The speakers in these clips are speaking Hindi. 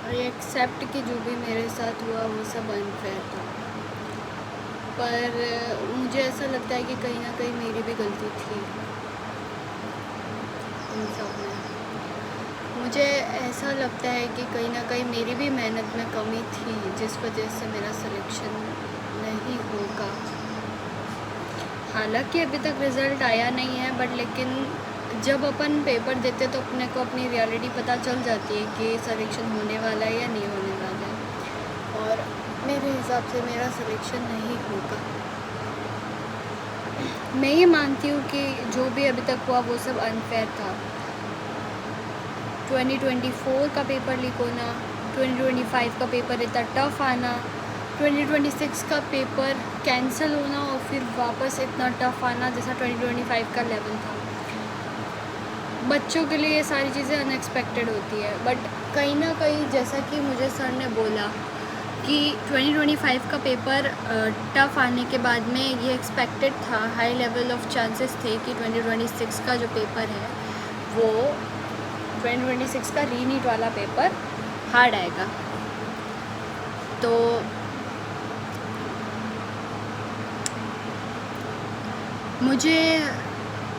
आई एक्सेप्ट कि जो भी मेरे साथ हुआ वो सब अनफेयर था, पर मुझे ऐसा लगता है कि कहीं ना कहीं मेरी भी गलती थी इन सब में। मुझे ऐसा लगता है कि कहीं ना कहीं मेरी भी मेहनत में कमी थी, जिस वजह से मेरा सिलेक्शन नहीं होगा। हालांकि अभी तक रिज़ल्ट आया नहीं है, बट लेकिन जब अपन पेपर देते तो अपने को अपनी रियलिटी पता चल जाती है कि सिलेक्शन होने वाला है या नहीं होने वाला है। और मेरे हिसाब से मेरा सिलेक्शन नहीं होगा। मैं ये मानती हूँ कि जो भी अभी तक हुआ वो सब अनफेयर था। 2024 का पेपर लीक होना, 2025 का पेपर इतना टफ आना, 2026 का पेपर कैंसिल होना और फिर वापस इतना टफ आना जैसा 2025 का लेवल था। बच्चों के लिए ये सारी चीज़ें अनएक्सपेक्टेड होती है, बट कहीं ना कहीं जैसा कि मुझे सर ने बोला कि 2025 का पेपर टफ आने के बाद में ये एक्सपेक्टेड था, हाई लेवल ऑफ चांसेस थे कि 2026 का जो पेपर है वो 2026 का रीनीट वाला पेपर हार्ड आएगा। तो मुझे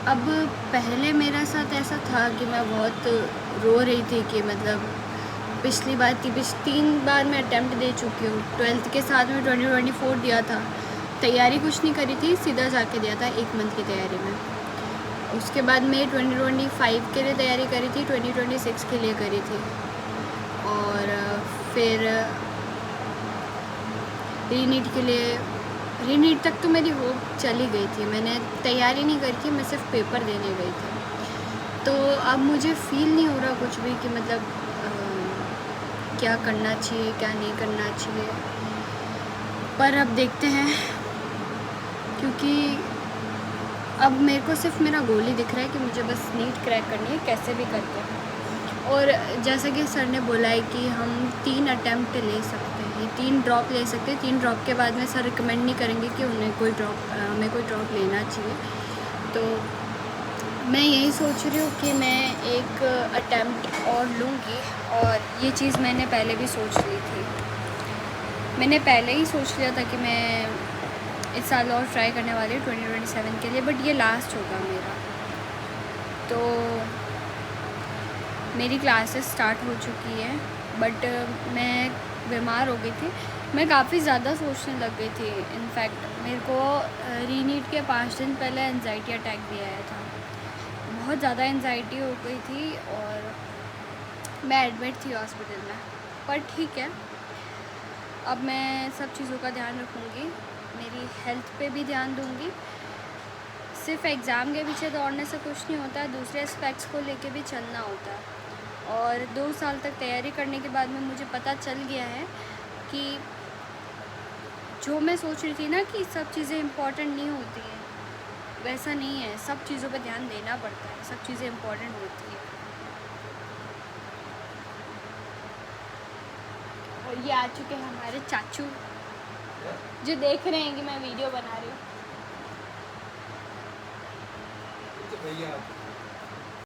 अब पहले मेरा साथ ऐसा था कि मैं बहुत रो रही थी कि मतलब पिछली बार 3 बार मैं अटैम्प्ट दे चुकी हूँ। 12th के साथ में 2024 दिया था, तैयारी कुछ नहीं करी थी, सीधा जाके दिया था 1 मंथ की तैयारी में। उसके बाद मैं 2025 के लिए तैयारी करी थी, 2026 के लिए करी थी, और फिर रीनीट के लिए, रीनीट तक तो मेरी होप चली गई थी, मैंने तैयारी नहीं करी थी, मैं सिर्फ पेपर देने गई थी। तो अब मुझे फील नहीं हो रहा कुछ भी कि मतलब क्या करना चाहिए क्या नहीं करना चाहिए, पर अब देखते हैं, क्योंकि अब मेरे को सिर्फ मेरा गोल ही दिख रहा है कि मुझे बस नीट क्रैक करनी है कैसे भी करके। और जैसा कि सर ने बोला है कि हम 3 अटैम्प्ट ले सकते हैं, 3 ड्रॉप ले सकते हैं। 3 ड्रॉप के बाद में सर रिकमेंड नहीं करेंगे कि हमें कोई ड्रॉप लेना चाहिए। तो मैं यही सोच रही हूँ कि मैं एक अटैम्प्ट और लूँगी, और ये चीज़ मैंने पहले भी सोच ली थी, मैंने पहले ही सोच लिया था कि मैं इस साल और ट्राई करने वाली हूँ 2027 के लिए, बट ये लास्ट होगा मेरा। तो मेरी क्लासेस स्टार्ट हो चुकी है, बट मैं बीमार हो गई थी, मैं काफ़ी ज़्यादा सोचने लग गई थी। इनफैक्ट मेरे को रीनीट के 5 दिन पहले एंजाइटी अटैक भी आया था, बहुत ज़्यादा एंजाइटी हो गई थी और मैं एडमिट थी हॉस्पिटल में। पर ठीक है, अब मैं सब चीज़ों का ध्यान रखूँगी, मेरी हेल्थ पे भी ध्यान दूँगी। सिर्फ एग्ज़ाम के पीछे दौड़ने से कुछ नहीं होता है, दूसरे एस्पेक्ट्स को लेके भी चलना होता है। और 2 साल तक तैयारी करने के बाद में मुझे पता चल गया है कि जो मैं सोच रही थी ना कि सब चीज़ें इम्पॉर्टेंट नहीं होती हैं, वैसा नहीं है, सब चीज़ों पे ध्यान देना पड़ता है, सब चीज़ें इम्पॉर्टेंट होती हैं। और ये आ चुके हैं हमारे चाचू, जो देख रहे हैं कि मैं वीडियो बना रही हूँ। भैया